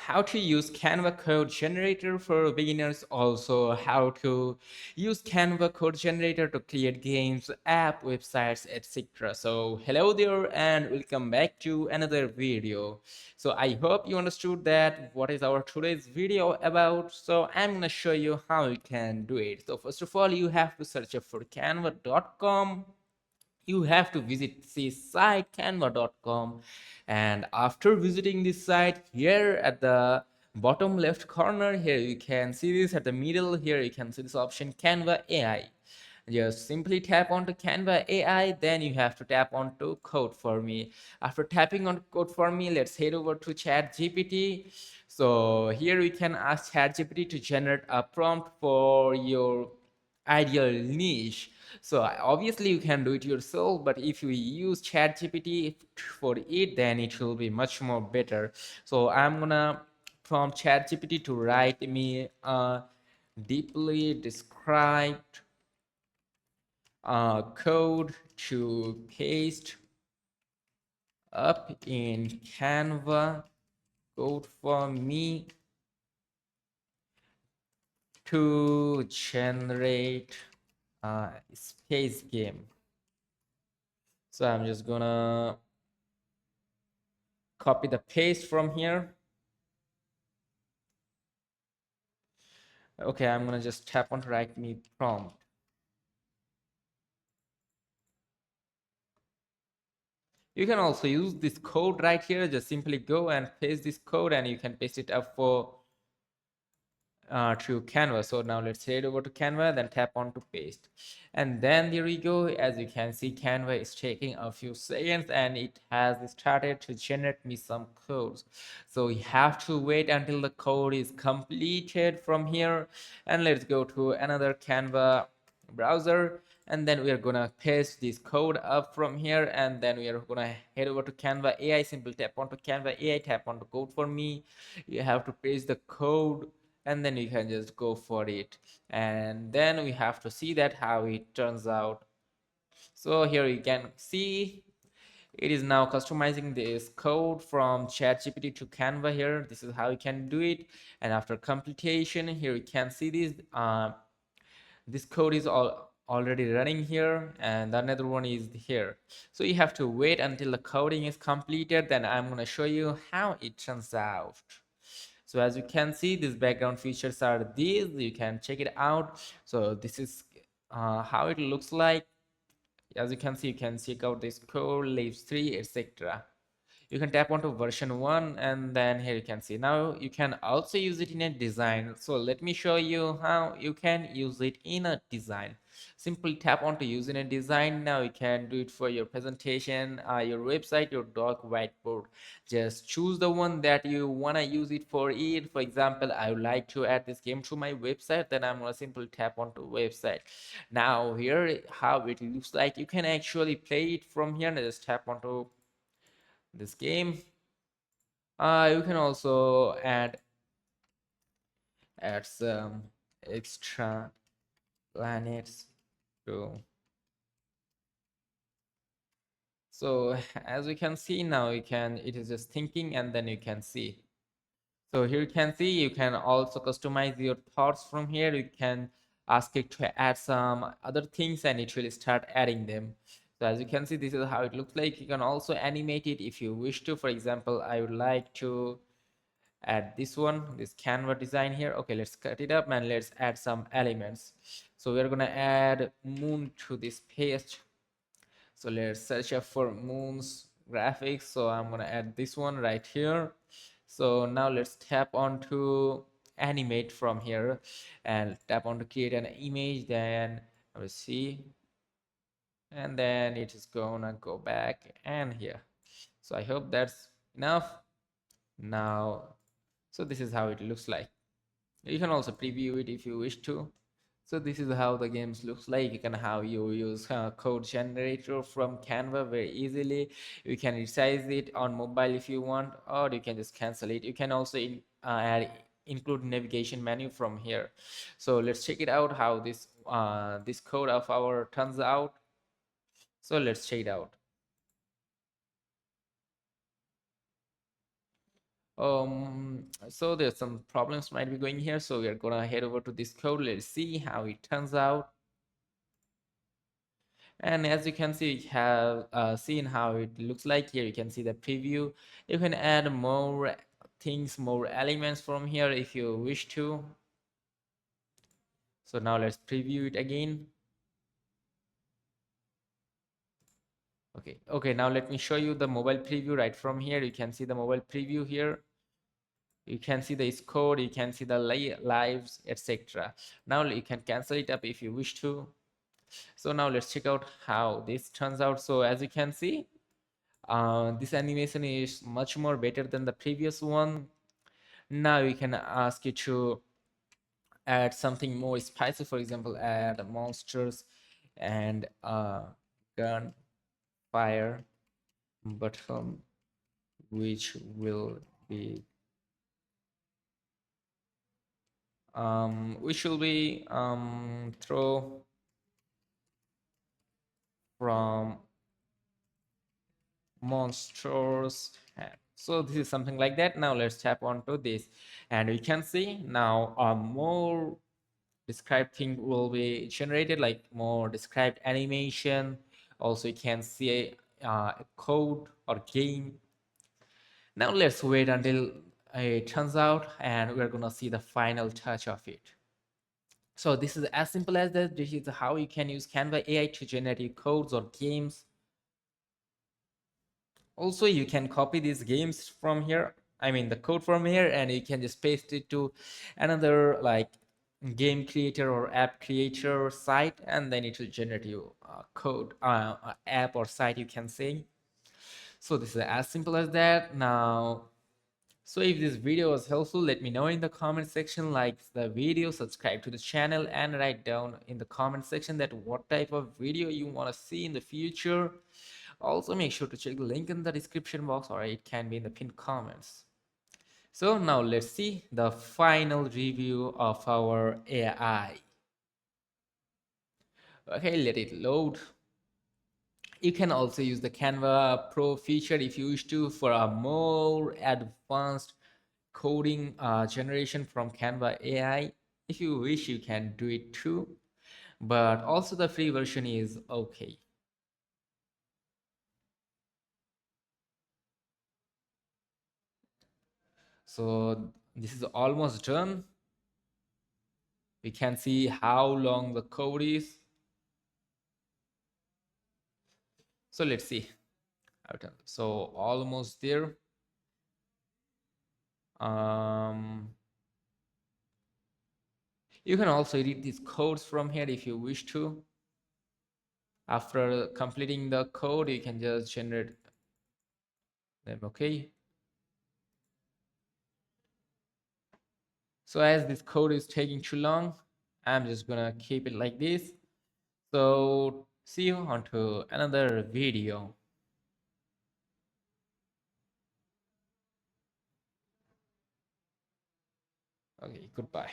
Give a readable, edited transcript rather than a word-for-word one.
how to use Canva code generator for beginners, also how to use Canva code generator to create games, app, websites, etc. So hello there and welcome back to another video. So I hope you understood that what is our today's video about. So I'm gonna show you how you can do it. So first of all, you have to search up for canva.com. You have to visit this site canva.com, and after visiting this site, here at the bottom left corner, here you can see this at the middle, here you can see this option Canva AI. Just simply tap onto Canva AI, then you have to tap onto code for me. After tapping on code for me, let's head over to chat gpt. So here we can ask chat gpt to generate a prompt for your ideal niche. So obviously you can do it yourself, but if you use ChatGPT for it, then it will be much more better. So I'm gonna prompt ChatGPT to write me a deeply described code to paste up in Canva code for me to generate a space game. So I'm just gonna copy the paste from here. Okay, I'm gonna just tap on write me prompt. You can also use this code right here. Just simply go and paste this code and you can paste it up for to Canva. So now let's head over to Canva, then tap on to paste. And then there we go. As you can see, Canva is taking a few seconds and it has started to generate me some codes. So you have to wait until the code is completed from here. And let's go to another Canva browser, and then we are gonna paste this code up from here, and then we are gonna head over to Canva AI. Simple tap onto Canva AI, tap onto code for me. You have to paste the code and then you can just go for it, and then we have to see that how it turns out. So here you can see it is now customizing this code from ChatGPT to Canva. Here this is how you can do it, and after completion, here you can see this code is already running here, and another one is here. So you have to wait until the coding is completed, then I'm going to show you how it turns out. So as you can see, these background features are these. You can check it out. So this is how it looks like. As you can see, you can check out this code, leaves 3, etc. You can tap onto version 1, and then here you can see now you can also use it in a design. So let me show you how you can use it in a design. Simply tap onto use in a design. Now you can do it for your presentation, your website, your doc, whiteboard. Just choose the one that you want to use it for. It, for example, I would like to add this game to my website, then I'm going to simply tap onto website. Now here how it looks like, you can actually play it from here. Just tap onto this game. You can also add some extra planets to. So as we can see now, it is just thinking, and then you can see. So here you can see you can also customize your thoughts from here. You can ask it to add some other things and it will start adding them. So as you can see, this is how it looks like. You can also animate it if you wish to. For example, I would like to add this one, this Canva design here. Okay, let's cut it up and let's add some elements. So we're gonna add moon to this page. So let's search up for moons graphics. So I'm gonna add this one right here. So now let's tap on to animate from here and tap on to create an image. Then I will see, and then it is gonna go back and here. So I hope that's enough now. So this is how it looks like. You can also preview it if you wish to. So this is how the games looks like. You can how you use code generator from Canva very easily. You can resize it on mobile if you want, or you can just cancel it. You can also include navigation menu from here. So let's check it out how this code of our turns out. So let's check it out. So there's some problems might be going here, so we are gonna head over to this code. Let's see how it turns out. And as you can see, we have seen how it looks like here. You can see the preview. You can add more things, more elements from here if you wish to. So now let's preview it again. Okay, now let me show you the mobile preview right from here. You can see the mobile preview here. You can see the score, you can see the lives, etc. Now you can cancel it up if you wish to. So now let's check out how this turns out. So as you can see, this animation is much more better than the previous one. Now you can ask it to add something more spicy, for example, add monsters and gun fire button, which will be throw from monsters. So this is something like that. Now let's tap onto this and we can see now a more described thing will be generated, like more described animation. Also you can see a code or game. Now let's wait until it turns out and we're gonna see the final touch of it. So this is as simple as that. This is how you can use Canva AI to generate codes or games. Also, you can copy these games from here. I mean, the code from here, and you can just paste it to another like game creator or app creator site, and then it will generate you code, app or site, you can say. So this is as simple as that. Now, so if this video was helpful, let me know in the comment section, like the video, subscribe to the channel, and write down in the comment section that what type of video you want to see in the future. Also, make sure to check the link in the description box or it can be in the pinned comments. So now let's see the final review of our AI. Okay, let it load. You can also use the Canva Pro feature if you wish to for a more advanced coding generation from Canva AI. If you wish, you can do it too. But also the free version is okay. So this is almost done. We can see how long the code is. So let's see. So almost there. You can also edit these codes from here if you wish to. After completing the code, you can just generate them. Okay. So as this code is taking too long, I'm just gonna keep it like this. So see you onto another video. Okay, goodbye.